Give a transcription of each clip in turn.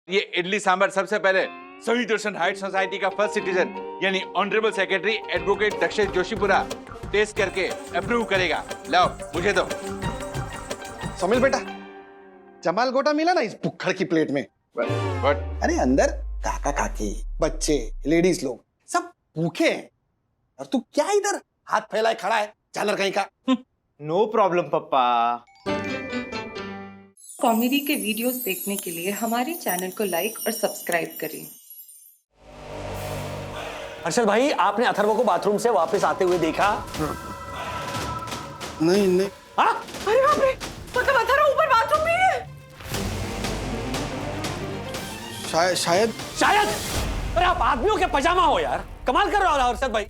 ये इडली सांभर सबसे पहले सही दर्शन हाइट सोसाइटी का फर्स्ट सिटीजन यानी honourable secretary advocate Dakshesh Joshipura test करके अप्रूव करेगा। लाओ मुझे दो। सोमिल बेटा, जमाल गोटा मिला ना इस भुक्खड़ की प्लेट में। What? अरे अंदर काका काकी, बच्चे, लेडीज लोग सब भूखे हैं और तू क्या इधर हाथ फैलाए खड़ा है झालर कहीं का। नो प्रॉब्लम पप्पा। कॉमेडी के वीडियोस देखने के लिए हमारे चैनल को लाइक और सब्सक्राइब करें। हर्षद भाई, आपने अथर्व को बाथरूम से वापस आते हुए देखा? नहीं। हाँ? अरे बाप रे, मतलब अथर्व ऊपर बाथरूम में है? शायद। अरे आप आदमियों के पजामा हो यार, कमाल कर रहा हो हर्षद भाई।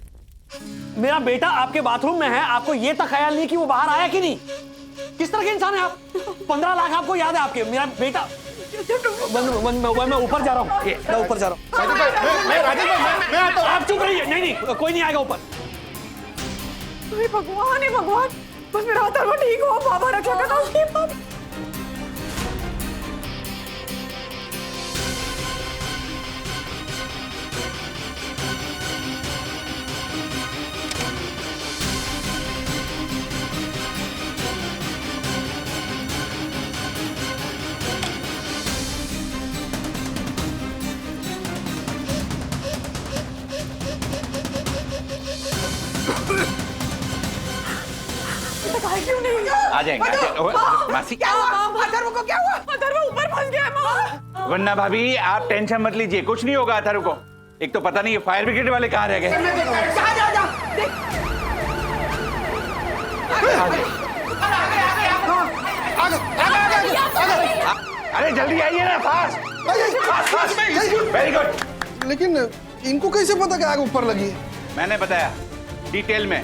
मेरा बेटा आपके बाथरूम में है, आपको ये तक ख्याल नहीं कि वो बाहर आया कि नहीं? किस तरह के इंसान है आप? 15 लाख आपको याद है आपके? मेरा बेटा मैं ऊपर जा रहा हूँ, मैं ऊपर जा रहा हूँ। मैं आता हूँ। आप चुप रहिए। नहीं, कोई नहीं आएगा ऊपर। अरे भगवान है भगवान, बस मेरा अथर्व ठीक हो, बाबा रक्षा करना उसके बाद। क्यों नहीं? आ जाएंगे। मासी क्या हुआ? अथर्व को क्या हुआ? अथर्व ऊपर फंस गया माँ। वरना भाभी आप टेंशन मत लीजिए, कुछ नहीं होगा अथर्व को। एक तो पता नहीं ये फायर ब्रिगेड वाले कहाँ रह गए। अरे जल्दी आइए ना, फास्ट। Very good. लेकिन इनको कैसे पता कि आग ऊपर लगी है? मैंने बताया डिटेल में।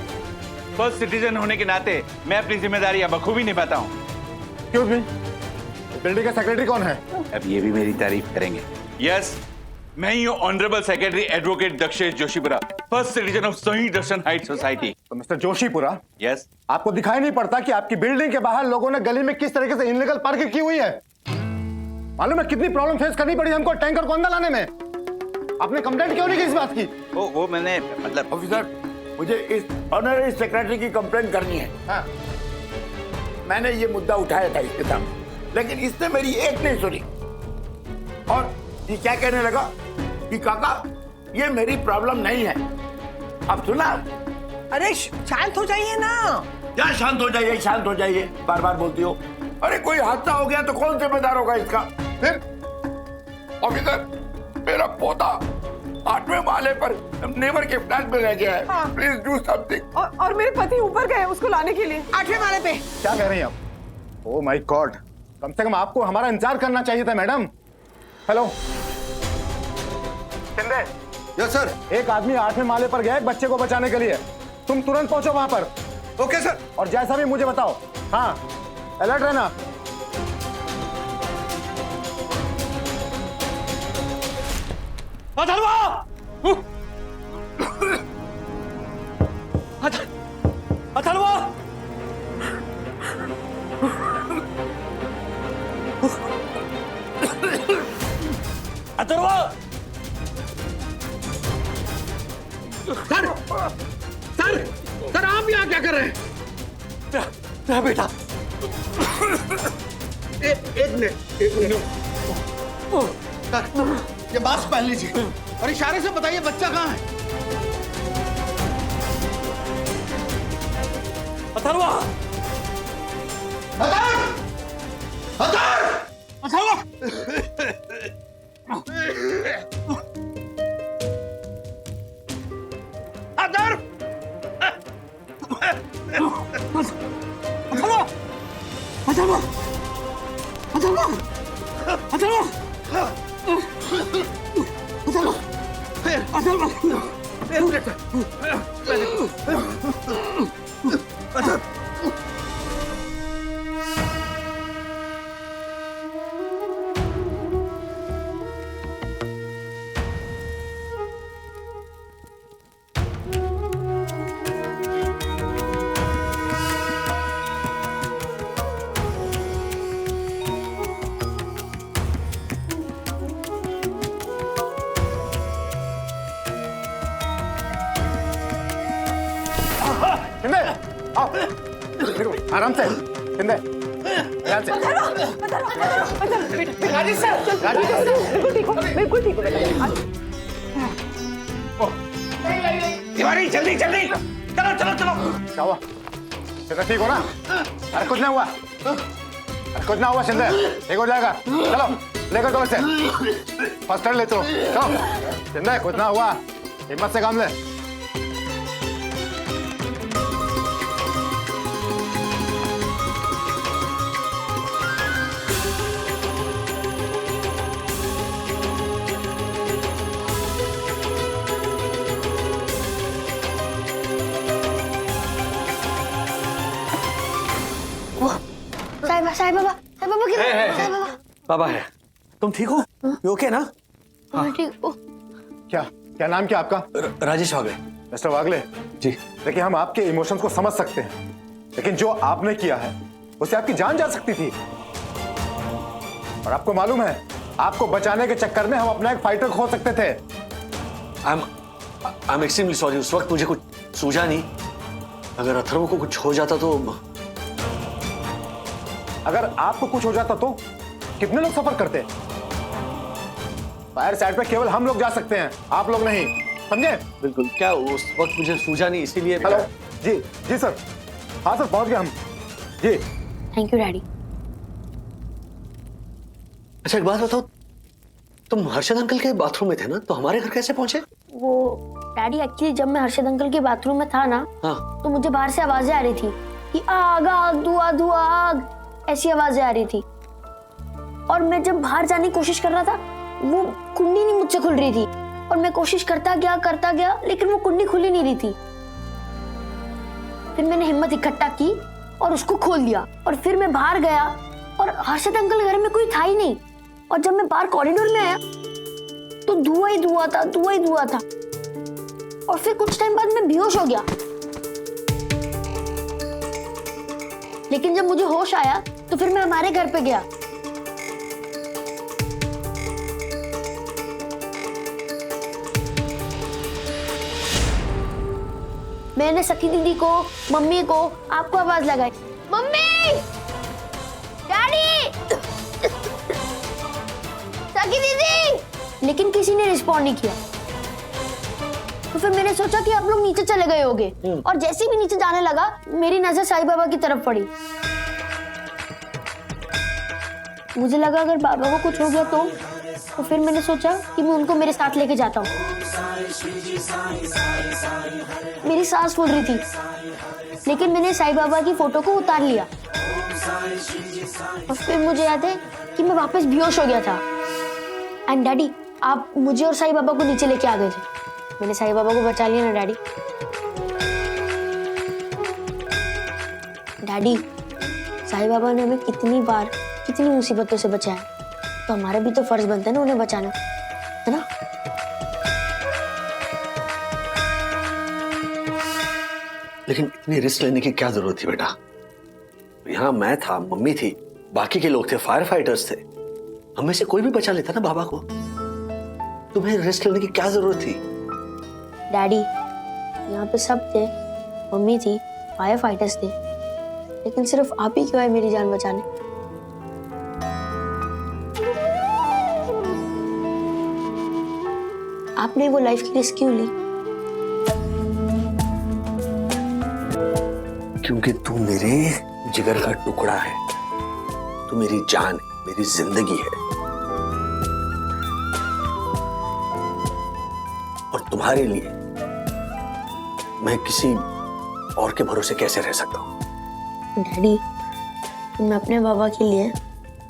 फर्स्ट सिटीजन होने के नाते मैं अपनी जिम्मेदारी बखूबी निभाता हूँ। क्यों भी? बिल्डिंग का सेक्रेटरी कौन है? अब ये भी मेरी तारीफ करेंगे। यस, मैं ही हूँ honourable secretary advocate Dakshesh Joshipura, first citizen of सही दर्शन हाइट सोसाइटी। तो मिस्टर जोशीपुरा, यस, आपको दिखाई नहीं पड़ता कि आपकी बिल्डिंग के बाहर लोगों ने गली में किस तरीके से इनलीगल पार्किंग की हुई है? मालूम है कितनी प्रॉब्लम फेस करनी पड़ी हमको टैंकर को अंदर लाने में? आपने कंप्लेंट क्यों नहीं की इस बात की? वो मैंने मतलब ऑफिसर, मुझे इस ऑनररी सेक्रेटरी की कंप्लेंट करनी है। हाँ। मैंने ये मुद्दा उठाया था इसके सामने, लेकिन इसने मेरी एक नहीं सुनी और ये क्या कहने लगा कि काका ये मेरी प्रॉब्लम नहीं है। अब सुना? अरे शांत हो जाइए ना। क्या शांत हो जाइए, शांत हो जाइए, बार बार बोलती हो। अरे कोई हादसा हो गया तो कौन जिम्मेदार होगा इसका? फिर ऑफिसर, मेरा पोता 8वें माले पर नेबर के फ्लैट में रह गया है। हाँ। Please do something. और मेरे पति ऊपर गए उसको लाने के लिए। 8वें माले पे। क्या कह रही हैं आप? ओह माय गॉड, कम से कम आपको हमारा इंतजार करना चाहिए था madam. Hello Shinde. Yes sir. एक आदमी 8वें माले पर गया एक बच्चे को बचाने के लिए। तुम तुरंत पहुंचो वहां पर। Okay sir. और जैसा भी मुझे बताओ। हाँ, अलर्ट रहना। अथर्व! अथर्व! अथर्व! सर आप यहाँ क्या कर रहे हैं? मेरा बेटा। एक मिनट। सर, ये मास्क पहन लीजिए और इशारे से बताइए बच्चा कहाँ है? अथर्व! आओ देखो, आराम से शिंदे ध्यान से। राजेश सर, बिल्कुल ठीक हो, बिल्कुल ठीक हो बेटा। तिवारी जल्दी जल्दी, चलो चलो चलो। क्या हुआ शिंदे, ठीक हो ना? अरे कुछ नहीं हुआ, अरे कुछ ना हुआ शिंदे, ठीक हो जाएगा। चलो लेकर चलो इसे, फर्स्ट एड ले चलो। चलो शिंदे, कुछ ना हुआ, हिम्मत से काम ले। साईं बाबा किधर? साईं बाबा बाबा है, तुम ठीक हो? You okay ना? मैं ठीक हूँ। क्या क्या नाम क्या आपका? राजेश वागले। मिस्टर वागले जी। देखिए, हम आपके इमोशंस को समझ सकते हैं, लेकिन जो आपने किया है उससे आपकी जान जा सकती थी। और आपको मालूम है, आपको बचाने के चक्कर में हम अपना एक फाइटर खो सकते थे। I'm extremely sorry, उस वक्त मुझे कुछ सूझा नहीं। अगर अथर्व को कुछ हो जाता तो। अगर आपको कुछ हो जाता तो कितने लोग सफर करते? फायर साइड पे केवल हम लोग जा सकते हैं, आप लोग नहीं, समझे? बिल्कुल, क्या उस वक्त मुझे सूझा नहीं, इसीलिए। हेलो जी, जी सर, हाँ सर पहुंच गए हम जी। Thank you daddy. अच्छा एक बात बताओ, तुम हर्षद अंकल के बाथरूम में थे ना, तो हमारे घर कैसे पहुंचे? वो डैडी एक्चुअली जब मैं हर्षद अंकल के बाथरूम में था ना, हाँ। तो मुझे बाहर से आवाजें आ रही थी कि आग आग, धुआं धुआं, आग, ऐसी आवाजें आ रही थी। और मैं जब बाहर जाने की कोशिश कर रहा था, वो कुंडी नहीं मुझसे खुल रही थी, और मैं कोशिश करता गया, लेकिन वो कुंडी खुल ही नहीं रही थी। फिर मैंने हिम्मत इकट्ठा की और उसको खोल दिया, और फिर मैं बाहर गया और हर्षद अंकल घर में कोई था ही नहीं। और जब मैं बाहर कॉरिडोर में आया तो धुआं ही धुआं था। और फिर कुछ टाइम बाद मैं बेहोश हो गया। लेकिन जब मुझे होश आया तो फिर मैं हमारे घर पे गया। मैंने सखी दीदी को, मम्मी को, आपको आवाज लगाई, मम्मी, डैडी, सखी दीदी, लेकिन किसी ने रिस्पॉन्ड नहीं किया। तो फिर मैंने सोचा कि आप लोग नीचे चले गए होंगे, और जैसे भी नीचे जाने लगा, मेरी नजर साईं बाबा की तरफ पड़ी। मुझे लगा अगर बाबा को कुछ हो गया तो फिर मैंने सोचा कि मैं उनको मेरे साथ लेके जाता हूँ। मेरी सांस फूल रही थी, लेकिन मैंने साईं बाबा की फोटो को उतार लिया। और फिर मुझे याद है कि मैं वापस बेहोश हो गया था। एंड डैडी, आप मुझे और साईं बाबा को नीचे लेके आ गए थे। मैंने साईं बाबा को बचा लिया ना डैडी। डैडी, साईं बाबा ने हमें कितनी बार कितनी मुसीबतों से बचाया, तो हमारा भी तो फर्ज बनता है ना उन्हें बचाना, है ना? लेकिन इतनी रिस्क लेने की क्या जरूरत थी बेटा? यहाँ मैं था, मम्मी थी, बाकी के लोग थे, फायर फाइटर्स थे, हमें से कोई भी बचा लेता ना बाबा को। तुम्हें रिस्क लेने की क्या जरूरत थी? डैडी, यहाँ पे सब थे, मम्मी थी, फायर फाइटर्स थे, लेकिन सिर्फ आप ही क्यों आए मेरी जान बचाने? आपने वो लाइफ की रिस्क क्यों ली? क्योंकि तू मेरे जिगर का टुकड़ा है, तू मेरी जान है, मेरी जिंदगी है। और तुम्हारे लिए मैं किसी और के भरोसे कैसे रह सकता हूँ? डैडी, मैं अपने बाबा के लिए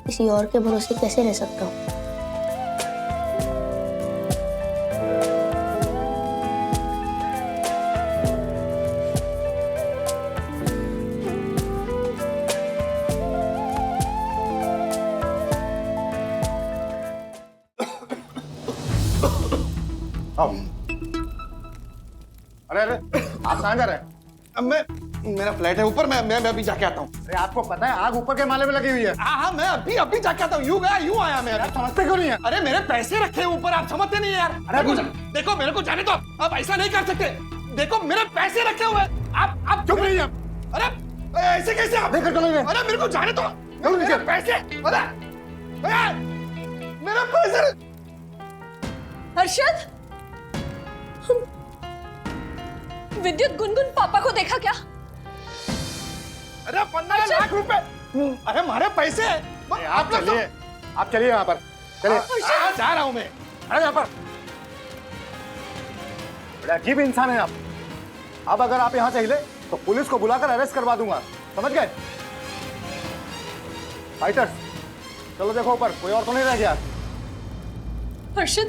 किसी और के भरोसे कैसे रह सकता हूँ? आओ। अरे अरे, आप कहाँ जा रहे हैं? अब मेरा फ्लैट है ऊपर, मैं अभी जाके आता हूँ। अरे आपको पता है आग ऊपर के माले में लगी हुई है। हाँ, मैं अभी जाके आता हूँ। यूं गया यूं आया मैं अभी। समझते क्यों नहीं है? अरे मेरे पैसे रखे हैं ऊपर, आप समझते नहीं है यार। अरे देखो मेरे को जाने दो, आप ऐसा नहीं कर सकते। देखो मेरे पैसे रखे हुए, आप चुप रहिए। अरे ऐसे कैसे आप लेकर चलो इन्हें। अरे मेरे को जाने दो। चलो मेरे नीचे। पैसे अरे मेरा पैसे। हर्षद, विद्युत गुनगुन पापा को देखा क्या? अरे 15 लाख रुपए। अरे हमारे पैसे। आप चलिए, आप चलिए यहाँ पर, चलिए। जा रहा हूँ मैं। अरे यहाँ पर बड़े अजीब इंसान है आप। अब अगर आप यहाँ से हिले तो पुलिस को बुलाकर अरेस्ट करवा दूंगा, समझ गए? फाइटर्स, चलो देखो ऊपर, कोई और तो नहीं रह गया। हर्षद,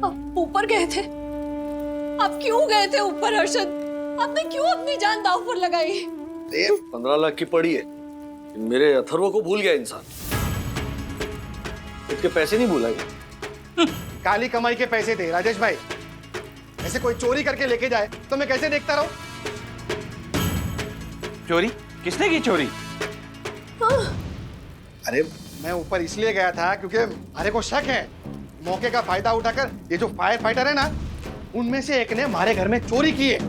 आप ऊपर गए थे? आप क्यों गए थे ऊपर हर्षद? आपने क्यों अपनी जान दांव पर लगाई? 15 लाख की पड़ी है, मेरे अथर्व को भूल गया इंसान। इसके पैसे नहीं भूलेगा। काली कमाई के पैसे थे राजेश भाई। ऐसे कोई चोरी करके लेके जाए तो मैं कैसे देखता रहूं? चोरी? किसने की चोरी? अरे मैं ऊपर इसलिए गया था क्योंकि हमारे को शक है, मौके का फायदा उठाकर ये जो फायर फाइटर है ना, उनमें से एक ने हमारे घर में चोरी की है।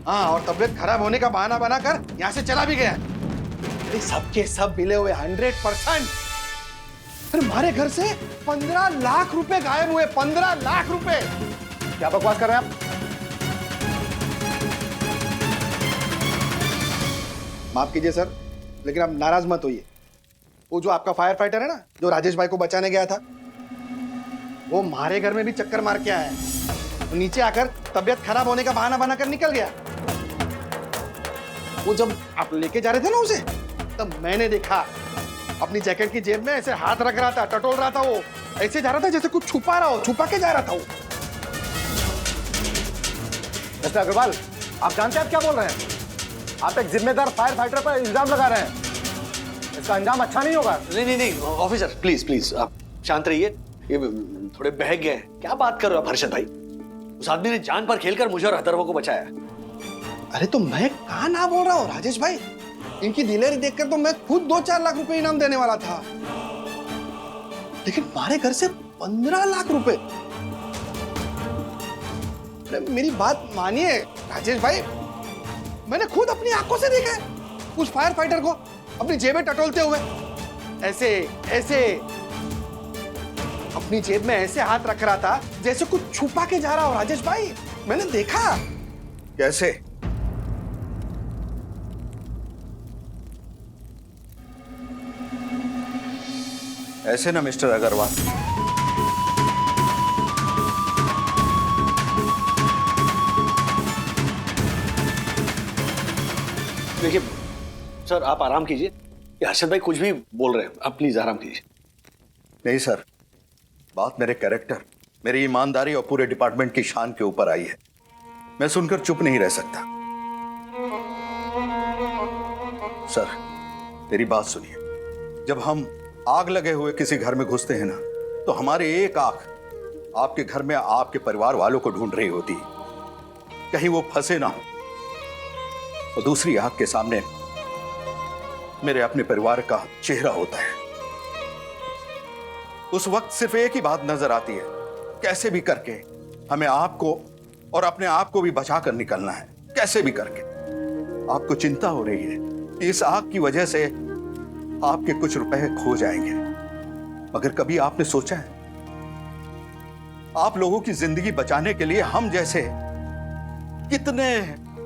हाँ, और तबीयत खराब होने का बहाना बनाकर यहाँ से चला भी गया। अरे सबके सब मिले हुए 100%। अरे हमारे घर से 15 लाख रुपए गायब हुए। 15 लाख रुपए। क्या बकवास कर रहे हैं आप? माफ कीजिए सर, लेकिन आप नाराज मत होइए। वो जो आपका फायर फाइटर है ना, जो राजेश भाई को बचाने गया था, वो हमारे घर में भी चक्कर मार के आया है। नीचे आकर तबीयत खराब होने का बहाना बनाकर निकल गया। वो जब आप लेके जा रहे थे ना उसे, तब मैंने देखा अपनी जैकेट की जेब में ऐसे हाथ रख रहा था, टटोल रहा था। वो ऐसे जा रहा था जैसे कुछ छुपा रहा हो, छुपा के जा रहा था वो। मिस्टर अग्रवाल, आप जानते हैं आप क्या बोल रहे हैं? आप एक जिम्मेदार फायर फाइटर पर इल्जाम लगा रहे हैं। इसका अंजाम अच्छा नहीं होगा। नहीं ऑफिसर, प्लीज प्लीज आप शांत रहिए। ये थोड़े बहक गए हैं। क्या बात कर रहे हो आप हर्षद भाई? उस आदमी ने जान पर खेलकर मुझे और अथर्व को बचाया। अरे तो मैं कहाँ ना बोल रहा हूँ राजेश भाई। इनकी दिलेरी देखकर तो मैं खुद 2-4 लाख रुपए इनाम देने वाला था, लेकिन हमारे घर से 15 लाख रुपए। अरे मेरी बात मानिए राजेश भाई, मैंने खुद अपनी आंखों से देखा है उस फायर फाइटर को अपनी जेबें टटोलते हुए। ऐसे ऐसे अपनी जेब में ऐसे हाथ रख रहा था जैसे कुछ छुपा के जा रहा हो। राजेश भाई, मैंने देखा। कैसे? ऐसे ना मिस्टर अग्रवाल। देखिए सर, आप आराम कीजिए। ये हर्षद भाई कुछ भी बोल रहे हैं, आप प्लीज आराम कीजिए। नहीं सर, बात मेरे कैरेक्टर, मेरी ईमानदारी और पूरे डिपार्टमेंट की शान के ऊपर आई है। मैं सुनकर चुप नहीं रह सकता। सर, मेरी बात सुनिए। जब हम आग लगे हुए किसी घर में घुसते हैं ना, तो हमारी एक आंख आपके घर में आपके परिवार वालों को ढूंढ रही होती है, कहीं वो फंसे ना हो। और दूसरी आंख के सामने मेरे अपने परिवार का चेहरा होता है। उस वक्त सिर्फ एक ही बात नजर आती है, कैसे भी करके हमें आपको और अपने आप को भी बचा कर निकलना है, कैसे भी करके। आपको चिंता हो रही है कि इस आग की वजह से आपके कुछ रुपए खो जाएंगे, मगर कभी आपने सोचा है आप लोगों की जिंदगी बचाने के लिए हम जैसे कितने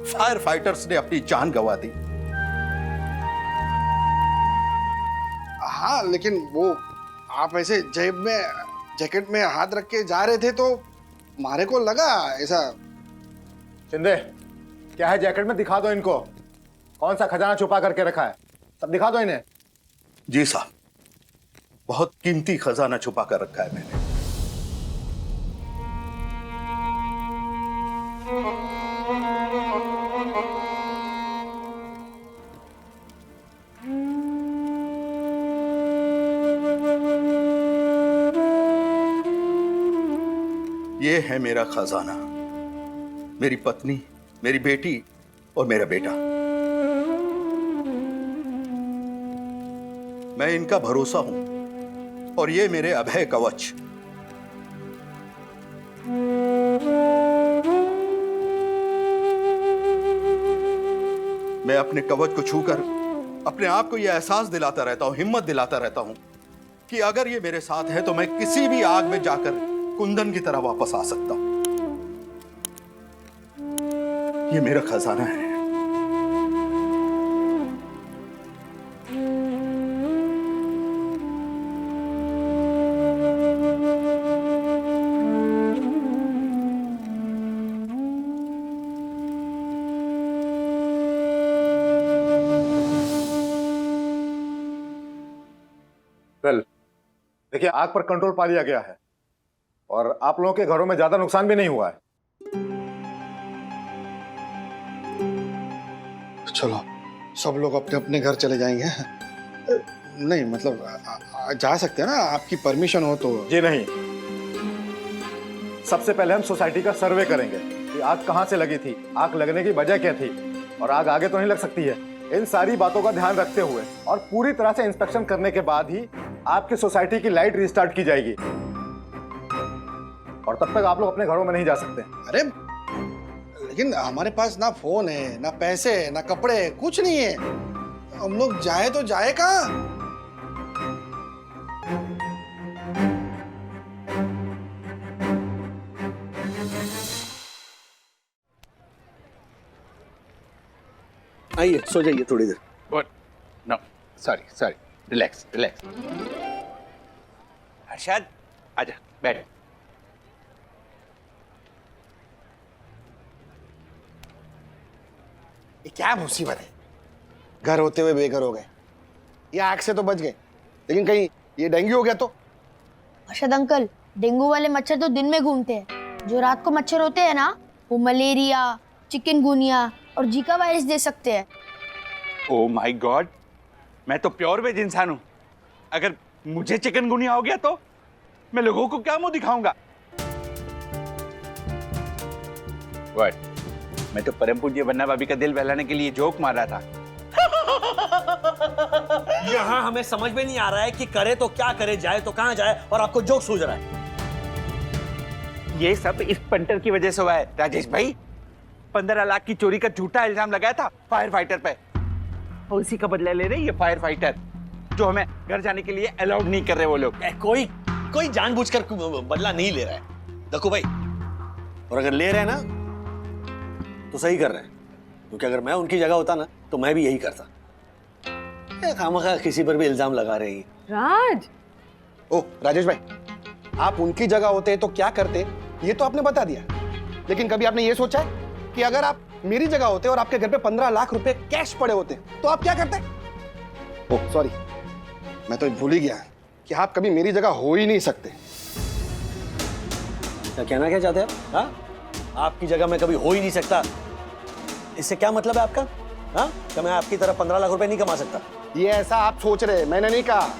फायर फाइटर्स ने अपनी जान गंवा दी। हाँ, लेकिन वो आप ऐसे जेब में जैकेट में हाथ रख के जा रहे थे तो मारे को लगा ऐसा। शिंदे, क्या है जैकेट में? दिखा दो इनको। कौन सा खजाना छुपा करके रखा है, सब दिखा दो इन्हें। जी साहब, बहुत कीमती खजाना छुपा कर रखा है मैंने। ये है मेरा खजाना, मेरी पत्नी, मेरी बेटी और मेरा बेटा। मैं इनका भरोसा हूं और ये मेरे अभय कवच। मैं अपने कवच को छूकर अपने आप को यह एहसास दिलाता रहता हूं, हिम्मत दिलाता रहता हूं कि अगर ये मेरे साथ है तो मैं किसी भी आग में जाकर कुंदन की तरह वापस आ सकता हूं। ये मेरा खजाना है। वेल, देखिए आग पर कंट्रोल पा लिया गया है और आप लोगों के घरों में ज्यादा नुकसान भी नहीं हुआ है। चलो सब लोग अपने अपने घर चले जाएंगे। नहीं मतलब जा सकते हैं ना, आपकी परमिशन हो तो। जी नहीं, सबसे पहले हम सोसाइटी का सर्वे करेंगे कि आग कहां से लगी थी, आग लगने की वजह क्या थी और आग आगे तो नहीं लग सकती है। इन सारी बातों का ध्यान रखते हुए और पूरी तरह से इंस्पेक्शन करने के बाद ही आपकी सोसाइटी की लाइट रिस्टार्ट की जाएगी और तब तक आप लोग अपने घरों में नहीं जा सकते। अरे लेकिन हमारे पास ना फोन है, ना पैसे, ना कपड़े, कुछ नहीं है। हम लोग जाए तो जाए कहाँ? आइए सो जाइए थोड़ी देर। What? No, sorry, relax. Harshad, आजा, बैठ। ये क्या मुसीबत है? घर होते हुए बेघर हो गए। ये आग से तो बच गए, लेकिन कहीं ये डेंगू हो गया तो? अरशद अंकल, डेंगू वाले मच्छर तो दिन में घूमते हैं। जो रात को मच्छर होते हैं ना, वो मलेरिया, चिकनगुनिया और जीका वायरस दे सकते हैं। ओह माय गॉड, मैं तो प्योर वेज इंसान हूँ। अगर मुझे चिकनगुनिया हो गया तो मैं लोगों को क्या मुंह दिखाऊंगा? What? मैं तो परम पूज्य वन्ना भाभी का दिल बहलाने के लिए जोक मार रहा था। यहाँ हमें समझ में नहीं आ रहा है कि करे तो क्या करे, जाए तो कहाँ जाए, और आपको जोक सूझ रहा है। ये सब इस पंटर की वजह से हुआ है राजेश भाई। 15 लाख की चोरी का झूठा इल्जाम लगाया था फायर फाइटर पे, और उसी का बदला ले रहे ये फायर फाइटर जो हमें घर जाने के लिए अलाउड नहीं कर रहे वो लोग। कोई जानबूझकर बदला नहीं ले रहा है देखो भाई, और अगर ले रहे हैं ना तो सही कर रहे हैं, क्योंकि अगर मैं उनकी जगह होता ना तो मैं भी यही करता। खामखा किसी पर भी इल्जाम लगा रहे हैं। राज, ओ राजेश भाई, आप उनकी जगह होते तो क्या करते, ये तो आपने बता दिया। लेकिन कभी आपने ये सोचा है कि अगर आप मेरी जगह होते और आपके घर पे 15 लाख रुपए कैश पड़े होते तो आप क्या करते? ओह सॉरी, मैं तो भूल ही गया कि आप कभी मेरी जगह हो ही नहीं सकते। क्या कहना क्या चाहते हैं आप? हाँ? आपकी जगह मैं कभी हो ही नहीं सकता, इससे क्या मतलब है आपका? हाँ? क्या मैं आपकी तरह 15 लाख रुपए नहीं कमा सकता? ये ऐसा आप सोच रहे, मैंने नहीं कहा।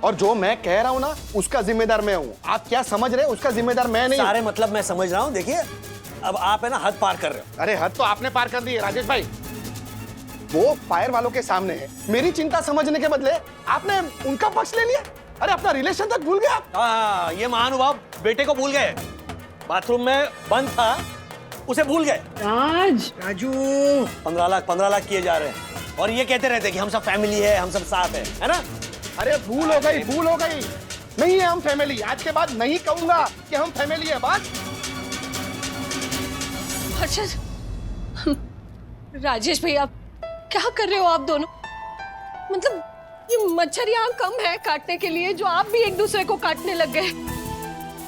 और जो मैं कह रहा हूं ना उसका जिम्मेदार मैं हूं। आप क्या समझ रहे, उसका जिम्मेदार मैं नहीं। सारे मतलब मैं समझ रहा हूं। देखिए अब आप है ना हद पार कर रहे हो। अरे हद तो आपने पार कर दी है राजेश भाई। वो फायर वालों के सामने है, मेरी चिंता समझने के बदले आपने उनका पक्ष ले लिया। अरे अपना रिलेशन तक भूल गया। हाँ, ये महानुभाव बेटे को भूल गए, बाथरूम में बंद था उसे भूल गए। राज, राजू, 15 लाख किए जा रहे हैं और ये कहते रहते कि हम सब फैमिली है, हम सब साथ है ना? अरे भूल हो गई, भूल हो गई। नहीं है हम फैमिली, आज के बाद नहीं कहूंगा कि हम फैमिली है। बात हर्षद, राजेश भैया आप क्या कर रहे हो आप दोनों? मतलब ये मच्छर यहाँ कम है काटने के लिए जो आप भी एक दूसरे को काटने लग गए।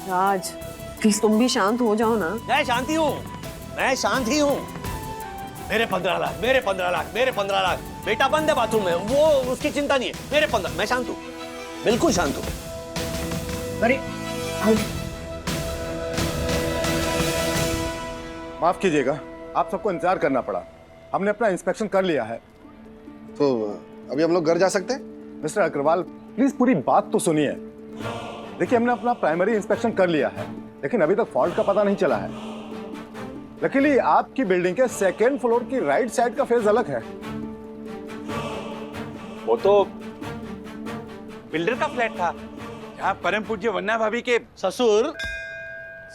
राज, प्लीज तुम भी शांत हो जाओ ना। मैं शांति हूँ, मैं शांत ही हूँ। मेरे 15 लाख, मेरे 15 लाख, मेरे 15 लाख। बेटा बंद है बाथरूम में, वो उसकी चिंता नहीं है। मेरे 15, मैं शांत हूँ, बिल्कुल शांत हूँ। अरे माफ कीजिएगा, आप सबको इंतजार करना पड़ा। हमने अपना इंस्पेक्शन कर लिया है। तो अभी हम लोग घर जा सकते हैं? मिस्टर अग्रवाल प्लीज पूरी बात तो सुनिए। देखिए हमने अपना प्राइमरी इंस्पेक्शन कर लिया है, लेकिन अभी तक फॉल्ट का पता नहीं चला है। लकीली आपकी बिल्डिंग के सेकेंड फ्लोर की राइट साइड का फेज अलग है। वो तो बिल्डर का फ्लैट था जहाँ परम पूज्य वन्ना भाभी के ससुर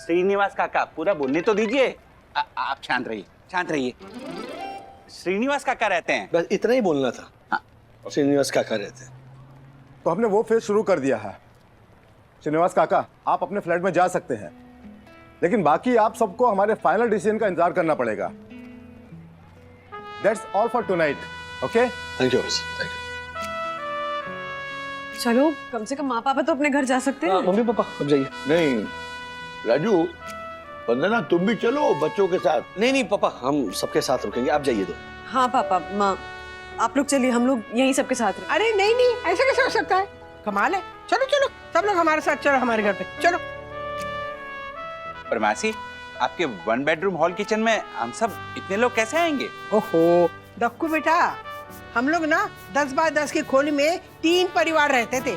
श्रीनिवास काका। पूरा बोलने तो दीजिए। आप शांत रहिए, शांत रहिए। श्रीनिवास काका रहते हैं। बस इतना ही बोलना था। श्रीनिवास काका रहते हैं। तो हमने वो फेज शुरू कर दिया है। श्रीनिवास काका, आप अपने फ्लैट में जा सकते हैं, लेकिन बाकी आप सबको हमारे फाइनल डिसीजन का इंतजार करना पड़ेगा। That's all for tonight. Okay, thank you boss, thank you. चलो कम से कम माँ पापा तो अपने घर जा सकते हैं। मम्मी पापा अब जाइए। नहीं राजू, वंदना तुम भी चलो बच्चों के साथ। नहीं नहीं पापा, हम सबके साथ रुकेंगे, आप जाइए दो। हाँ पापा माँ, आप लोग चलिए, हम लोग यहीं सबके साथ रहे। अरे नहीं नहीं, ऐसे कैसे हो सकता है? कमाल है। चलो चलो सब लोग हमारे साथ चलो, हमारे घर पे चलो। पर मासी, आपके 1 बेडरूम हॉल किचन में हम सब इतने लोग कैसे आएंगे? ओहो दक्कू बेटा, हम लोग ना 10 बाय 10 की खोली में 3 परिवार रहते थे।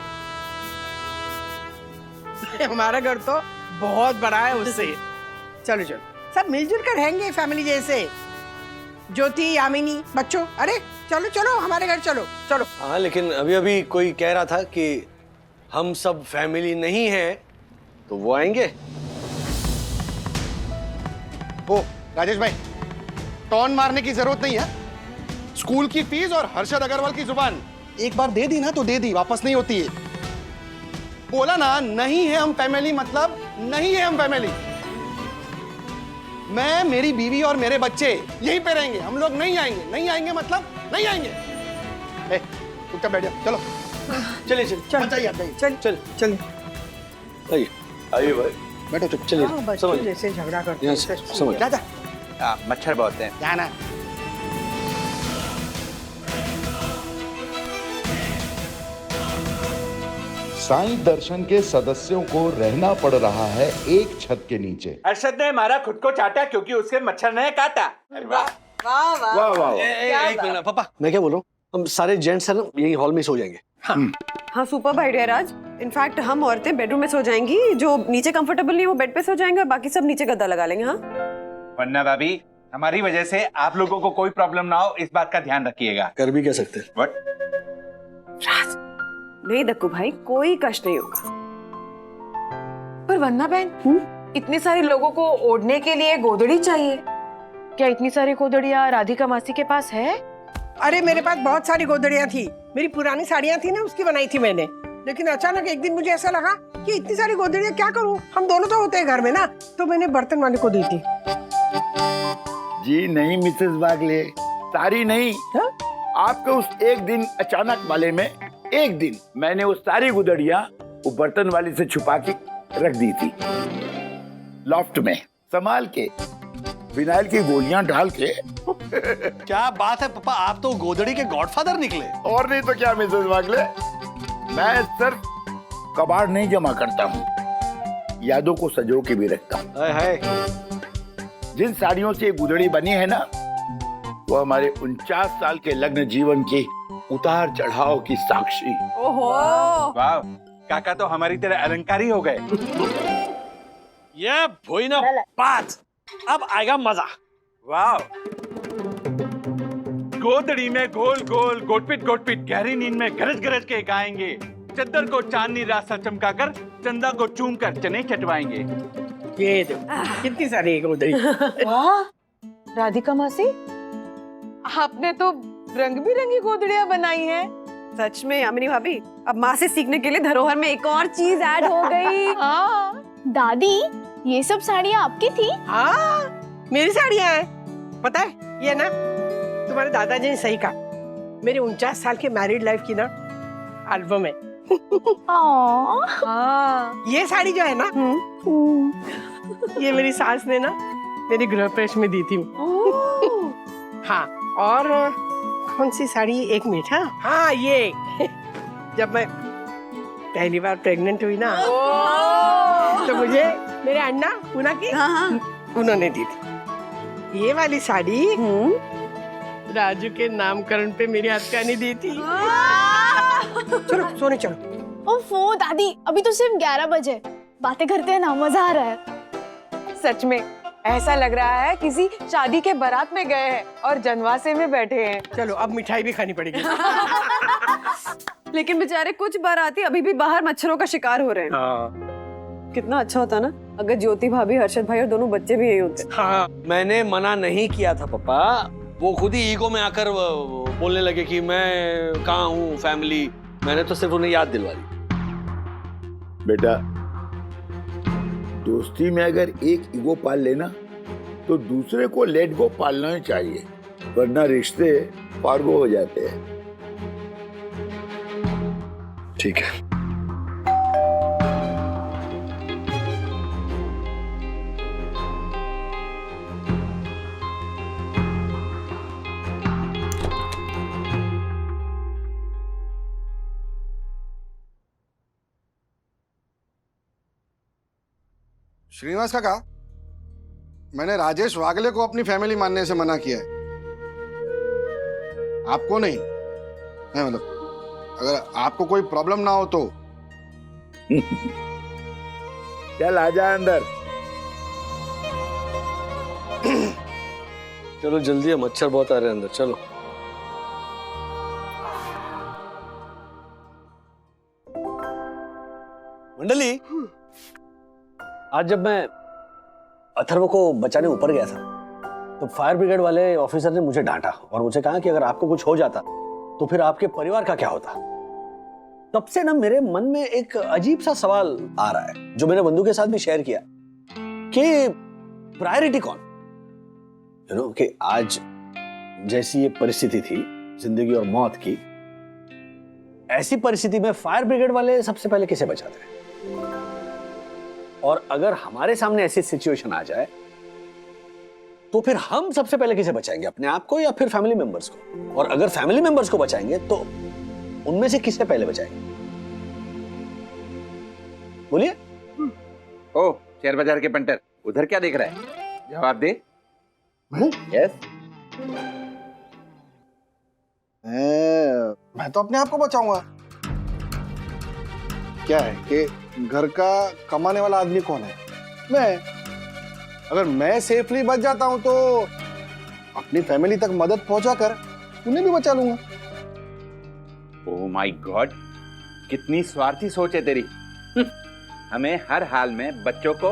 हमारा घर तो बहुत बड़ा है उससे। चलो चलो सब मिलजुल कर रहेंगे फैमिली जैसे। ज्योति, यामिनी, बच्चों, अरे चलो चलो हमारे घर चलो चलो। हाँ लेकिन अभी अभी कोई कह रहा था कि हम सब फैमिली नहीं हैं, तो वो आएंगे। ओ राजेश भाई, टॉन मारने की जरूरत नहीं है। स्कूल की फीस और हर्षद अग्रवाल की जुबान एक बार दे दी ना तो दे दी, वापस नहीं होती है। बोला ना नहीं है हम फैमिली, मतलब नहीं है हम फैमिली। मैं, मेरी बीवी और मेरे बच्चे यहीं पे रहेंगे, हम लोग नहीं आएंगे। नहीं आएंगे मतलब नहीं आएंगे। ए, चुपचाप बैठ जाओ, चलो चलिए चलिए मत जाइए, आप जाइए। चल चल चल आइए आइए भाई। बैठो चुप। चलिए बच्चों समझ जैसे झगड़ा करते यहाँ से समझ। जा जा मच्छर बहुत हैं। जाना। साईं दर्शन के सदस्यों को रहना पड़ रहा है एक छत के नीचे। अरशद ने मारा खुद को चाटा क्योंकि उसके मच्छर ने काटा। अरे वाह वाह वाह वाह वाह। एक मिनट पापा, मैं क्या बोल रहा हूँ, हम सारे जेंट्स हैं ना यही हॉल में सो जाएंगे। हाँ सुपर आइडिया राज। इनफैक्ट हम औरतें बेडरूम में सो जाएंगी, जो नीचे कंफर्टेबल नहीं वो बेड पे सो जाएंगे और बाकी सब नीचे गद्दा लगा लेंगे। हाँ वरना भाभी, हमारी वजह से आप लोगों को कोई प्रॉब्लम ना हो, इस बात का ध्यान रखिएगा। कर भी कह सकते हैं। What? नहीं दक्कू भाई, कोई कष्ट नहीं होगा। पर वन्ना बहन, इतने सारे लोगों को ओढ़ने के लिए गोदड़ी चाहिए, क्या इतनी सारी गोदड़ियाँ राधिका मासी के पास है? अरे मेरे पास बहुत सारी गोदड़ियाँ थी, मेरी पुरानी साड़ियाँ थी ना उसकी बनाई थी मैंने। लेकिन अचानक एक दिन मुझे ऐसा लगा कि इतनी सारी गोदड़ियाँ क्या करूँ, हम दोनों तो होते हैं घर में ना, तो मैंने बर्तन वाले को दी थी। जी नहीं मिसेस बागले, सारी नहीं। हा? आपके उस एक दिन अचानक वाले में एक दिन मैंने वो सारी गुदड़ियाँ वो बर्तन वाली से छुपा के रख दी थी लॉफ्ट में, संभाल के विनाइल की गोलियां डाल के। क्या बात है पापा, आप तो गोदड़ी के गॉडफादर निकले। और नहीं तो क्या मिसेस बागले, मैं सिर्फ कबाड़ नहीं जमा करता हूँ, यादों को सजो के भी रखता हूँ। हाय हाय। जिन साड़ियों से गुदड़ी बनी है ना, वो हमारे 49 साल के लग्न जीवन के उतार चढ़ाव की साक्षी। ओहो वाह, काका तो हमारी तरह अलंकारी हो गए। ये भोई ना बात, अब आएगा मजा। वाह, गोदड़ी में गोल गोल गोटपिट गोटपिट गहरी नींद में गरज गरज के गाएंगे, चद्दर को चांदनी रास्ता चमकाकर चंदा को चूम कर चने चटवाएंगे। ये देखो कितनी सारी गोदड़ी। वाह राधिका मासी, आपने तो रंग बिरंगी गोदड़ियाँ बनाई हैं। सच में यामिनी भाभी, अब माँ से सीखने के लिए धरोहर में एक और चीज ऐड हो गई। हाँ दादी ये सब साड़ियाँ आपकी थी? हाँ मेरी साड़ियाँ हैं। पता है ये ना तुम्हारे दादाजी ने सही कहा, मेरे 49 साल के मैरिड लाइफ की ना एल्बम है। हाँ। ये साड़ी जो है ना, ये मेरी सास ने ना मेरी गृह प्रवेश में दी थी। हाँ, और कौन सी साड़ी, एक मिनट। हाँ ये जब मैं पहली बार प्रेग्नेंट हुई ना, तो मुझे मेरे अन्ना पूना की उन्होंने दी थी। ये वाली साड़ी राजू के नामकरण पे मेरी हत्यानी दी थी। चलो सोने चलो। ओफो दादी, अभी तो सिर्फ 11 बजे, बातें करते हैं ना, मजा आ रहा है। सच में ऐसा लग रहा है किसी शादी के बारात में गए हैं और जनवासे में बैठे हैं। चलो अब मिठाई भी खानी पड़ेगी। लेकिन बेचारे कुछ बाराती अभी भी बाहर मच्छरों का शिकार हो रहे हैं। कितना अच्छा होता ना अगर ज्योति भाभी, हर्षद भाई और दोनों बच्चे भी यही होते। हाँ मैंने मना नहीं किया था पापा, वो खुद ही ईगो में आकर बोलने लगे कि मैं कहाँ हूँ, फैमिली। मैंने तो सिर्फ उन्हें याद दिलवा दी। बेटा, दोस्ती में अगर एक ईगो पाल लेना तो दूसरे को लेट गो पालना ही चाहिए, वरना रिश्ते फारगो हो जाते हैं। ठीक है। श्रीनिवास काका, मैंने राजेश वागले को अपनी फैमिली मानने से मना किया है, आपको नहीं है। मतलब अगर आपको कोई प्रॉब्लम ना हो तो चल आजा अंदर। चलो जल्दी है, मच्छर बहुत आ रहे हैं अंदर। चलो। मंडली, आज जब मैं अथर्व को बचाने ऊपर गया था तो फायर ब्रिगेड वाले ऑफिसर ने मुझे डांटा और मुझे कहा कि अगर आपको कुछ हो जाता तो फिर आपके परिवार का क्या होता। तब से ना मेरे मन में एक अजीब सा सवाल आ रहा है, जो मैंने बंधु के साथ भी शेयर किया, कि प्रायोरिटी कौन। कि आज जैसी ये परिस्थिति थी जिंदगी और मौत की, ऐसी परिस्थिति में फायर ब्रिगेड वाले सबसे पहले किसे बचाते हैं। और अगर हमारे सामने ऐसी सिचुएशन आ जाए तो फिर हम सबसे पहले किसे बचाएंगे, अपने आप को या फिर फैमिली मेंबर्स को। और अगर फैमिली मेंबर्स को बचाएंगे तो उनमें से किसे पहले बचाएंगे, बोलिए। ओ शेयर बाजार के पंटर, उधर क्या देख रहा है, जवाब दे। यस। मैं तो अपने आप को बचाऊंगा। क्या है कि घर का कमाने वाला आदमी कौन है, मैं। अगर मैं सेफली बच जाता हूं तो अपनी फैमिली तक मदद पहुंचाकर उन्हें भी बचा लूंगा। ओह माय गॉड, कितनी स्वार्थी सोच है तेरी। हमें हर हाल में बच्चों को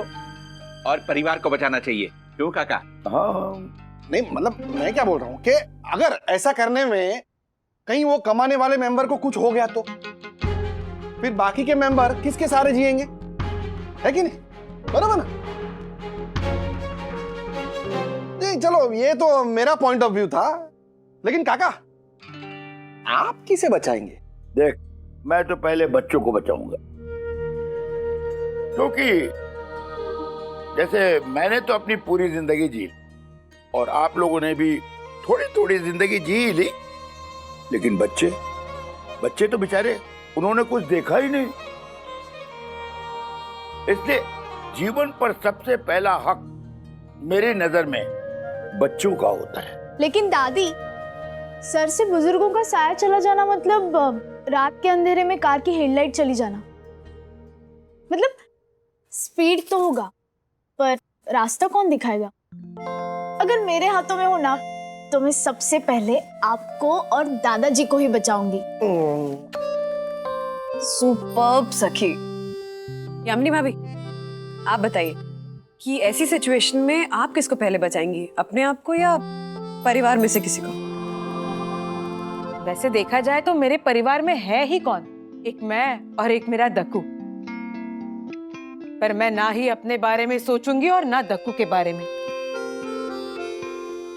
और परिवार को बचाना चाहिए, क्यों काका? हाँ, नहीं मतलब मैं क्या बोल रहा हूं कि अगर ऐसा करने में कहीं वो कमाने वाले मेंबर को कुछ हो गया तो फिर बाकी के मेंबर किसके सहारे जिएंगे, है कि नहीं? बराबर ना? नहीं चलो, ये तो मेरा पॉइंट ऑफ व्यू था, लेकिन काका आप किसे बचाएंगे? देख, मैं तो पहले बच्चों को बचाऊंगा, क्योंकि जैसे मैंने तो अपनी पूरी जिंदगी जी और आप लोगों ने भी थोड़ी थोड़ी जिंदगी जी ली, लेकिन बच्चे तो बेचारे उन्होंने कुछ देखा ही नहीं। इसलिए जीवन पर सबसे पहला हक मेरी नजर में बच्चों का होता है। लेकिन दादी, सर से बुजुर्गों का साया चला जाना मतलब रात के अंधेरे में कार की हेडलाइट चली जाना। मतलब स्पीड तो होगा, पर रास्ता कौन दिखाएगा? अगर मेरे हाथों में हो ना तो मैं सबसे पहले आपको और दादाजी को ही बचाऊंगी। सुपर्ब सखी। यामिनी भाभी, आप बताइए कि ऐसी सिचुएशन में आप किसको पहले बचाएंगी, अपने आप को या परिवार में से किसी को? वैसे देखा जाए तो मेरे परिवार में है ही कौन, एक मैं और एक मेरा दक्कू। पर मैं ना ही अपने बारे में सोचूंगी और ना दक्कू के बारे में।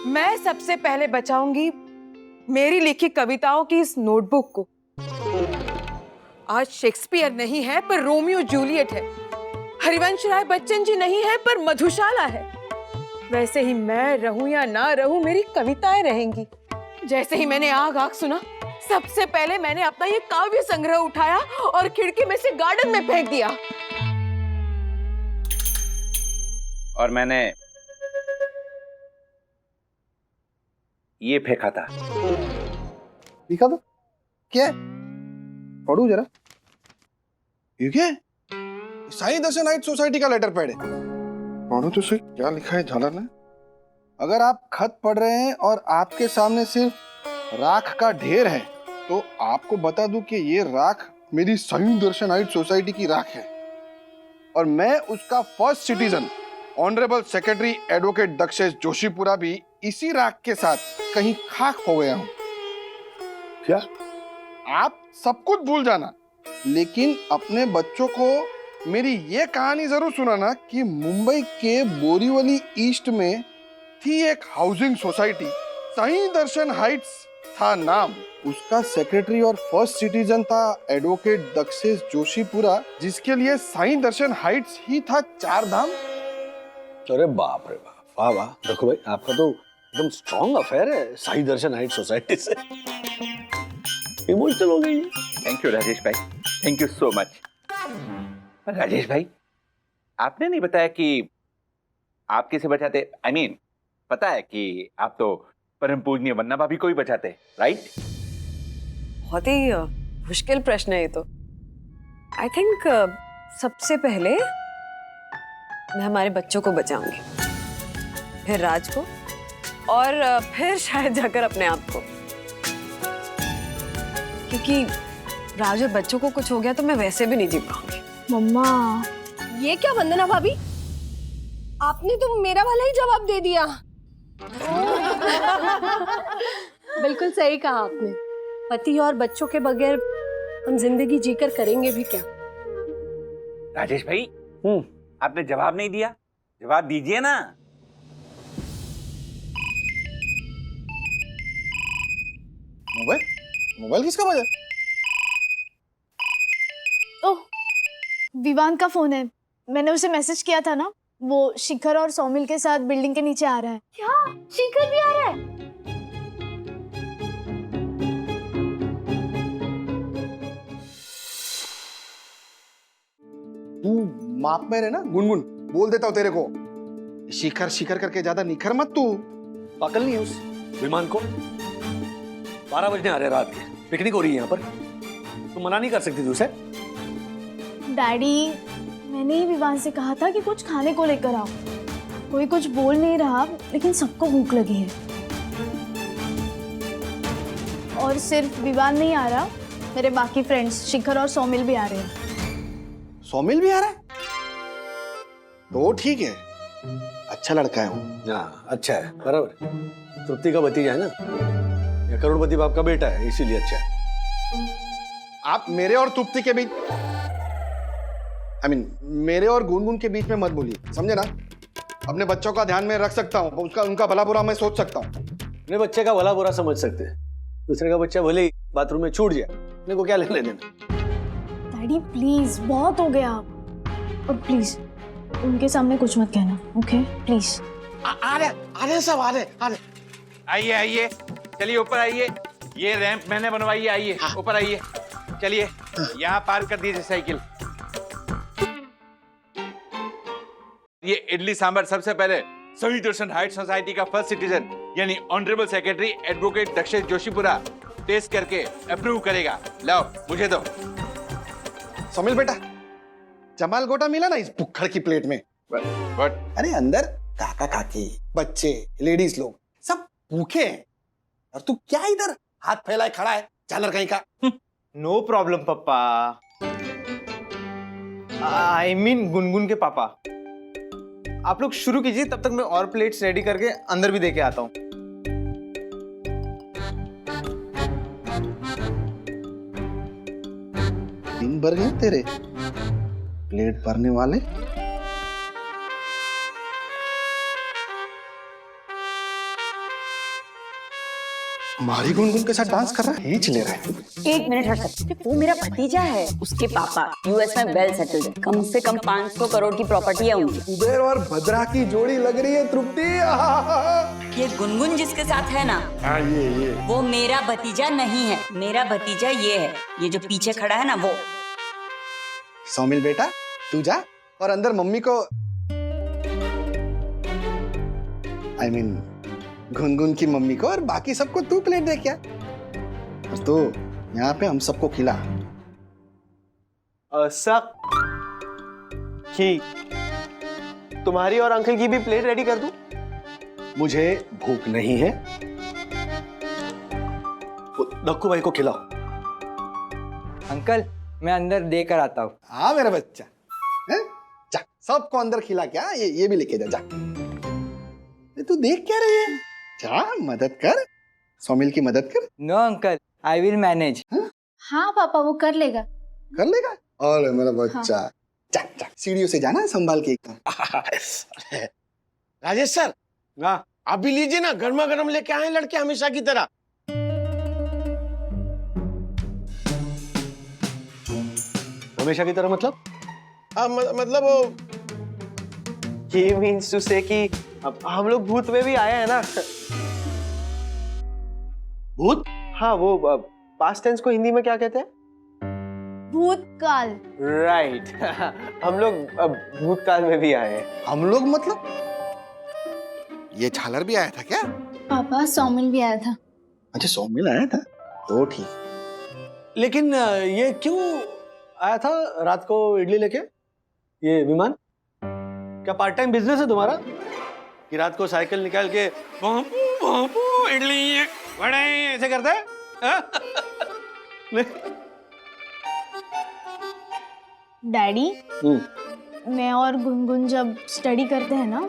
मैं सबसे पहले बचाऊंगी मेरी लिखी कविताओं की इस नोटबुक को। आज शेक्सपियर नहीं है पर रोमियो जूलियट है, हरिवंश राय बच्चन जी नहीं है पर मधुशाला है। वैसे ही मैं रहूं या ना रहूं, मेरी कविताएं रहेंगी। जैसे ही मैंने आग आग सुना, सबसे पहले मैंने अपना ये काव्य संग्रह उठाया और खिड़की में से गार्डन में फेंक दिया। और मैंने ये फेंका था। लिखा तो क्या है? पढ़ू जरा। ये क्या है? साई दर्शनाइट सोसाइटी का लेटर पैड है। पढ़ो तो सही, क्या लिखा है झालर ने? अगर आप खत पढ़ रहे हैं और आपके सामने सिर्फ राख का ढेर है तो आपको बता दूं कि ये राख मेरी साई दर्शनाइट सोसाइटी की राख है और मैं उसका first citizen honourable secretary advocate Dakshesh Joshipura भी इसी राग के साथ कहीं खाक हो गया हूँ। क्या? आप सब कुछ भूल जाना, लेकिन अपने बच्चों को मेरी ये कहानी जरूर सुनाना कि मुंबई के बोरीवली ईस्ट में थी एक हाउसिंग सोसाइटी, साईं दर्शन हाइट्स था नाम। उसका सेक्रेटरी और फर्स्ट सिटीजन था एडवोकेट दक्षेश जोशीपुरा, जिसके लिए साईं दर्शन हाइट्स ही था चार धाम। अरे बाप रे बाप, वाह वाह। देखो भाई, आपका तो एकदम स्ट्रॉन्ग अफेयर है साई दर्शन हाइट सोसाइटी से। इमोशनल हो गई। थैंक यू राजेश भाई, thank you so much. Rajesh भाई, आपने नहीं बताया कि आप किसे बचाते। I mean, पता है कि आप तो परम पूजनीय वन्ना भाभी को ही बचाते, राइट? बहुत ही मुश्किल प्रश्न है ये तो। आई थिंक सबसे पहले मैं हमारे बच्चों को बचाऊंगी, फिर राज को, और फिर शायद जाकर अपने आप को। क्योंकि राज और बच्चों को कुछ हो गया तो मैं वैसे भी नहीं जी पाऊंगी। मम्मा, ये क्या वंदना भाभी, आपने तो मेरा वाला ही जवाब दे दिया। बिल्कुल सही कहा आपने। पति और बच्चों के बगैर हम जिंदगी जीकर करेंगे भी क्या। राजेश भाई, आपने जवाब नहीं दिया, जवाब दीजिए ना। मोबाइल किसका बजा? ओह, विवान का फोन है। मैंने उसे मैसेज किया था ना, वो शिखर और सौमिल के साथ बिल्डिंग के नीचे आ रहा है। क्या? शिखर भी आ रहा है? तू माप में रहे ना गुनगुन, बोल देता हूँ तेरे को। शिखर शिखर करके ज्यादा निखर मत तू। पागल नहीं है उस विमान को। 12 बजने आ रहे रात के, पिकनिक हो रही है यहाँ पर, तुम मना नहीं कर सकती थी उसे? डैडी, मैंने ही विवान से कहा था कि कुछ खाने को लेकर आओ। कोई कुछ बोल नहीं रहा, लेकिन सबको भूख लगी है। और सिर्फ विवान नहीं आ रहा, मेरे बाकी फ्रेंड्स शिखर और सौमिल भी आ रहे हैं। सौमिल भी आ रहा है? तो ठीक है, अच्छा लड़का है वो। हाँ, अच्छा है, बराबर। तृप्ति का भतीजा है ना, या करोड़पति बाप का बेटा है, इसीलिए अच्छा है। आप मेरे और तृप्ति के बीच, मेरे और गुनगुन के बीच में मत बोलिए, समझे ना? अपने बच्चों का ध्यान में रख सकता हूँ, उनका भला बुरा मैं सोच सकता हूँ। अपने बच्चे का भला बुरा समझ सकते हैं, दूसरे का बच्चा भले ही बाथरूम में छूट जाए, अपने को क्या लेने देना। डैडी प्लीज, बहुत हो गया। और प्लीज उनके सामने कुछ मत कहना, ओके? प्लीज। आ रहे सब, आ रहे। आइए आइए, चलिए ऊपर आइए। ये रैंप मैंने बनवाई है, आइए ऊपर आइए। चलिए, यहाँ पार्क कर दीजिए साइकिल। ये इडली सांभर सबसे पहले साईं दर्शन हाइट सोसाइटी का फर्स्ट सिटीजन यानी honourable secretary advocate Dakshesh Joshipura test करके अप्रूव करेगा। लाओ, मुझे दो। सौमिल बेटा, जमाल गोटा मिला ना इस भुक्खड़ की प्लेट में। बट अरे अंदर काका काकी, बच्चे, लेडीज लोग सब भूखे हैं, और तू क्या इधर हाथ फैलाए खड़ा है, चालर कहीं का। नो प्रॉब्लम पप्पा। आई मीन गुनगुन के पापा। आप लोग शुरू कीजिए, तब तक मैं और प्लेट्स रेडी करके अंदर भी देके आता हूँ। दिन भर गए तेरे प्लेट भरने वाले। हमारी गुनगुन के साथ डांस कर रहा है, खींच ले रहा है। एक मिनट हट सकते, वो मेरा भतीजा है। उसके पापा यूएस में वेल सेटल्ड है, कम से कम 500 करोड़ की प्रॉपर्टी है उनकी। कुबेर और भद्रा की जोड़ी लग रही है तृप्ति। ये गुनगुन जिसके साथ है ना, ये वो मेरा भतीजा नहीं है। मेरा भतीजा ये है, ये जो पीछे खड़ा है ना, वो। सौमिल बेटा, तू जा और अंदर मम्मी को, I mean, गुनगुन की मम्मी को और बाकी सबको तू प्लेट दे क्या, और तू यहाँ पे हम सबको खिला। सब कि तुम्हारी और अंकल की भी प्लेट रेडी कर दूं? मुझे भूख नहीं है, दक्कू भाई को खिलाओ। अंकल, मैं अंदर देकर आता हूँ। हाँ मेरा बच्चा, है? जा सबको अंदर खिला क्या, ये भी लेके जा। तू देख क्या रही है? क्या मदद कर, सौमिल की मदद कर। No uncle, I will manage. हाँ पापा, वो कर लेगा। कर लेगा? और मेरा बच्चा चक चक सीढ़ियों से जाना संभाल के एकदम। राजेश सर, हाँ आप भी लीजिए ना, गर्मा गर्म लेके आए लड़के हमेशा की तरह। हमेशा की तरह मतलब? मतलब वो ये मीन्स टू से कि अब हम लोग भूत में भी आए हैं ना। भूत? हाँ, वो पास्ट टेंस को हिंदी में क्या कहते हैं? भूतकाल। राइट। हम लोग अब भूतकाल में भी आए हैं। हम लोग मतलब ये झालर भी आया था क्या? पापा सौमिल भी आया था। अच्छा सौमिल आया था, तो ठीक। लेकिन ये क्यों आया था रात को इडली लेके? ये विमान क्या पार्ट टाइम बिजनेस है तुम्हारा कि रात को साइकिल निकाल के बापू इडली बड़े ऐसे करता है? डैडी, मैं और गुनगुन जब स्टडी करते हैं ना,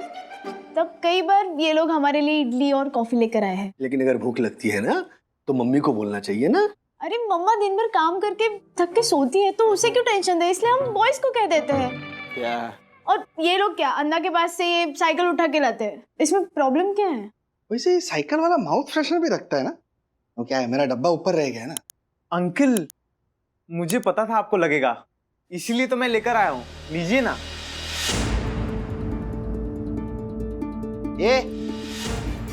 तब कई बार ये लोग हमारे लिए इडली और कॉफी लेकर आए हैं। लेकिन अगर भूख लगती है ना तो मम्मी को बोलना चाहिए ना। अरे मम्मा दिन भर काम करके थक के सोती है, तो उसे क्यों टेंशन दे, इसलिए हम बॉयज को कह देते हैं। क्या? और ये लोग क्या अन्ना के पास से ये साइकिल उठा के लाते हैं, इसमें प्रॉब्लम क्या है? वैसे साइकिल वाला माउथ फ्रेशनर भी रखता है ना, तो क्या है, मेरा डब्बा ऊपर रह गया है ना। अंकल, मुझे पता था आपको लगेगा, इसीलिए तो मैं लेकर आया हूँ, लीजिए ना। ये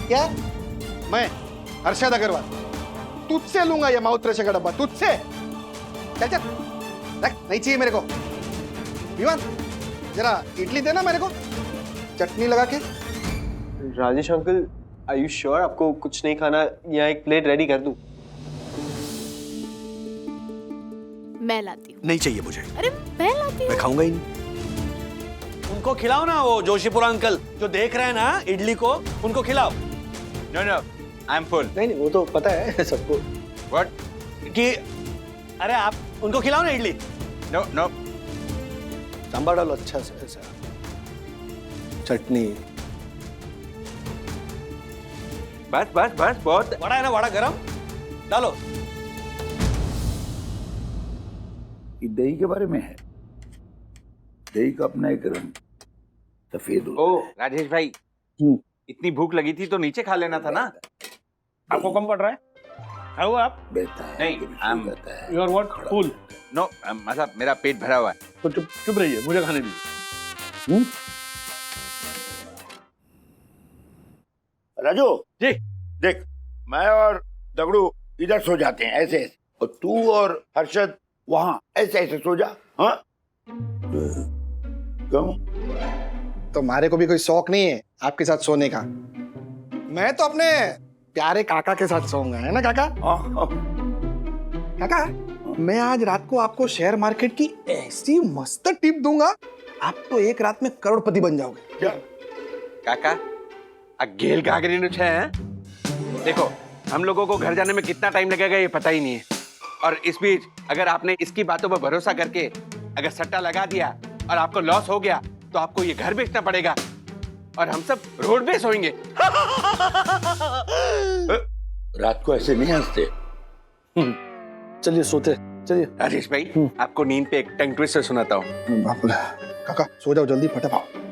क्या? मैं हर्षद अग्रवाल तुझसे लूंगा ये माउथ फ्रेशनर का डब्बा, तुझसे। चल चल रख, नहीं चाहिए मेरे को। विमान जरा इडली देना मेरे को, चटनी लगा के। Rajesh uncle, are you sure आपको कुछ नहीं खाना? यहाँ एक प्लेट रेडी कर दूं? मैं लाती हूँ। नहीं चाहिए मुझे। अरे मैं लाती हूँ। मैं खाऊंगा ही नहीं। उनको खिलाओ ना, वो जोशीपुरा अंकल जो देख रहे हैं ना इडली को, उनको खिलाओ। No no, I am full. नहीं वो तो पता है सबको। व्हाट? कि अरे आप उनको खिलाओ ना इडली। नो नो, सांभर डालो अच्छा से, ऐसा चटनी। बस बस बस, बहुत वड़ा है ना, वड़ा गरम डालो। ये दही के बारे में है। दही का अपना एक रंग सफेद होता ओ राजेश भाई, इतनी भूख लगी थी तो नीचे खा लेना था ना। आपको कम पड़ रहा है? खाओ आप। नहीं, you are what? Full? No, मतलब मेरा पेट भरा हुआ है। तो चुप रहिए, मुझे खाने दीजिए। राजू जी, देख, मैं और दगड़ू इधर सो जाते हैं ऐसे ऐसे, और तू और हर्षद वहां ऐसे ऐसे सो जा। हाँ क्यों? तो हमारे को भी कोई शौक नहीं है आपके साथ सोने का। मैं तो अपने प्यारे काका के साथ सोऊंगा, है ना काका? काका, मैं आज रात को आपको शेयर मार्केट की ऐसी मस्त टिप दूंगा, आप तो एक रात में करोड़पति बन जाओगे। क्या काका, अगेल गागरी नुछ है? देखो, हम लोगों को घर जाने में कितना टाइम लगेगा ये पता ही नहीं है, और इस बीच अगर आपने इसकी बातों पर भरोसा करके अगर सट्टा लगा दिया और आपको लॉस हो गया तो आपको ये घर बेचना पड़ेगा और हम सब रोड पे सोएंगे। रात को ऐसे नहीं हंसते। चलिए सोते, चलिए। राजेश भाई, आपको नींद पे एक टंग ट्विस्टर सुनाता हूँ। काका सो जाओ जल्दी फटाफट।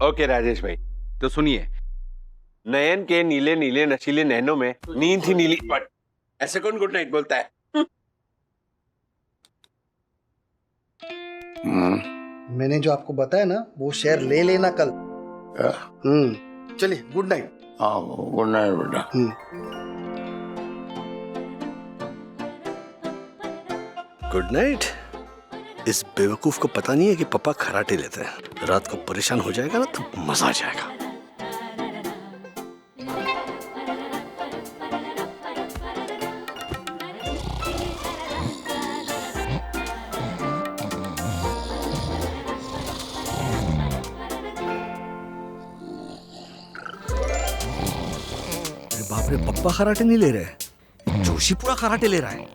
ओके राजेश भाई, तो सुनिए। नयन के नीले नीले नशीले नैनों में नींद थी नीली, बट ऐसे कौन गुड नाइट बोलता है? मैंने जो आपको बताया ना, वो शेयर ले लेना कल। चलिए, गुड नाइट। हाँ गुड नाइट बेटा। Good night. इस बेवकूफ को पता नहीं है कि पापा खराटे लेते हैं। रात को परेशान हो जाएगा ना तो मजा आ जाएगा। अरे बाप रे, पप्पा खराटे नहीं ले रहे, जोशी पूरा खराटे ले रहा है।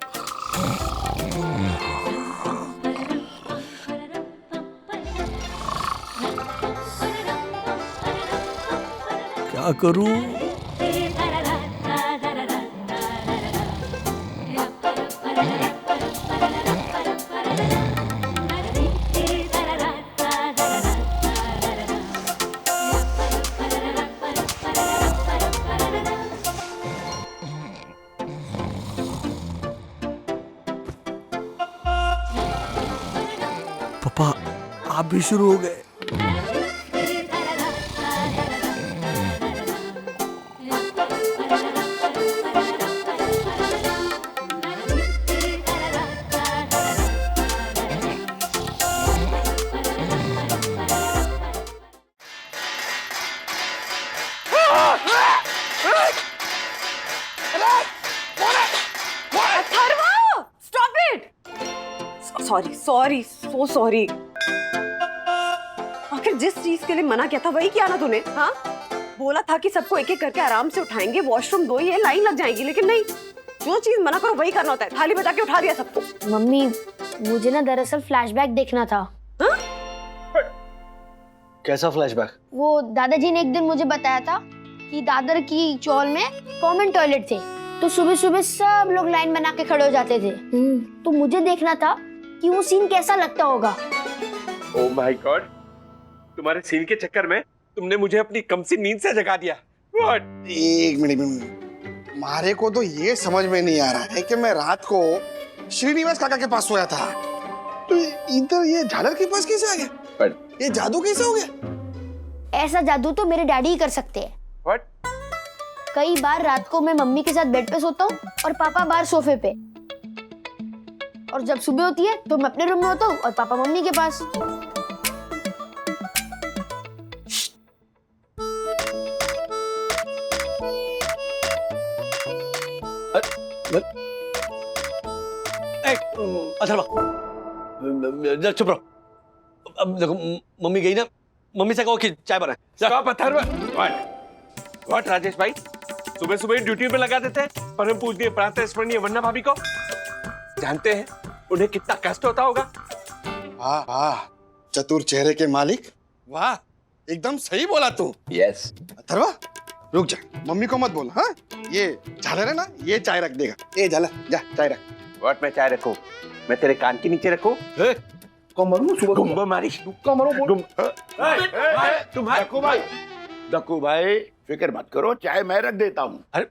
क्या करूं? पापा आप भी शुरू हो गए। Sorry sorry so sorry. आखिर जिस चीज के लिए मना किया था वही किया ना तूने? हाँ, बोला था कि सबको एक एक करके आराम से उठाएंगे, वॉशरूम दो ही है, लाइन लग जाएगी, लेकिन नहीं, जो चीज मना करो वही करना होता है। थाली बजा के उठा दिया सबको। मम्मी मुझे ना दरअसल फ्लैशबैक देखना था। हा? कैसा फ्लैशबैक? वो दादाजी ने एक दिन मुझे बताया था कि दादर की चौल में कॉमन टॉयलेट थे, तो सुबह सुबह सब लोग लाइन बना के खड़े हो जाते थे। तो मुझे देखना था कि वो सीन कैसा लगता होगा। ओह माय गॉड, तुम्हारे सीन के चक्कर में तुमने मुझे अपनी कम सी नींद से जगा दिया। What? एक मिनट, मारे को तो ये समझ में नहीं आ रहा है कि मैं रात को श्रीनिवास काका के पास सोया था, तो इधर ये झालर के पास कैसे आ गया? पर ये जादू कैसे हो गया? ऐसा जादू तो मेरे डैडी ही कर सकते हैं। What? कई बार रात को मैं मम्मी के साथ बेड पे सोता हूँ और पापा बाहर सोफे पे, और जब सुबह होती है तो मैं अपने रूम में होता हूँ और पापा मम्मी के पास। अथर्वा चुप रहो। अब देखो मम्मी गई ना, मम्मी से कहो कि चाय बनाए। स्टॉप अथर्वा। व्हाट राजेश भाई, सुबह सुबह ड्यूटी पे लगा देते हैं परम पूजनीय प्रातः स्मरणीय वन्ना भाभी को। जानते हैं उन्हें कितना कष्ट होता होगा। वाह वाह, चतुर चेहरे के मालिक, वाह एकदम सही बोला तू। यस अथर्वा रुक जा, मम्मी को मत बोल। हाँ, ये झालर है ना, ये चाय रख देगा। ए झालर जा चाय रख। व्हाट, मैं चाय रखूं? मैं तेरे कान के नीचे रखूं? गुम्बा मारी दक्कू भाई फिक्र मत करो, चाय मैं रख देता हूँ। अरे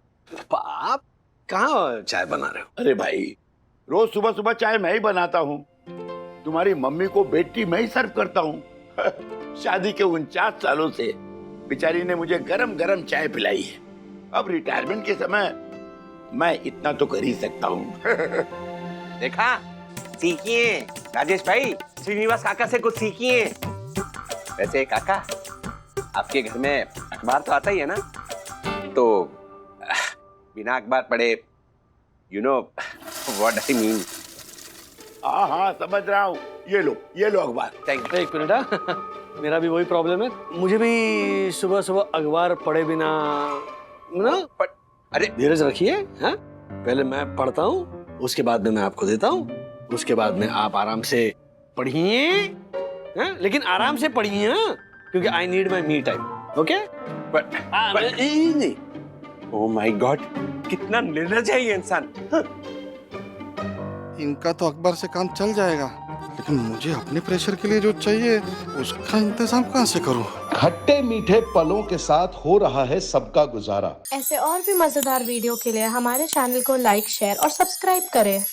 आप कहाँ चाय बना रहे हो? अरे भाई रोज सुबह सुबह चाय मैं ही बनाता हूँ, तुम्हारी मम्मी को बेड टी मैं ही सर्व करता हूँ। शादी के 49 सालों से बेचारी ने मुझे गरम गरम चाय पिलाई है। अब रिटायरमेंट के समय मैं इतना तो कर ही सकता हूँ। देखा, सीखिए राजेश भाई, श्रीनिवास काका से कुछ सीखिए। वैसे काका, आपके घर में अखबार तो आता ही है ना, तो बिना अखबार पढ़े, you know what I mean. हाँ हाँ समझ रहा हूँ, ये लो अखबार। Thank you. एक मिनट, मेरा भी वही प्रॉब्लम है, मुझे भी सुबह सुबह अखबार पढ़े बिना ना। अरे धीरज रखिए। हाँ, पहले मैं पढ़ता हूँ, उसके बाद में मैं आपको देता हूँ, उसके बाद में आप आराम से पढ़िए। लेकिन आराम से पढ़िए, क्योंकि I need my me time. Okay? Oh my God, कितना निर्लज है ये इंसान। इनका तो अकबर से काम चल जाएगा, लेकिन मुझे अपने प्रेशर के लिए जो चाहिए उसका इंतजाम कहाँ से करूं? खट्टे मीठे पलों के साथ हो रहा है सबका गुजारा। ऐसे और भी मजेदार वीडियो के लिए हमारे चैनल को लाइक, शेयर और सब्सक्राइब करें।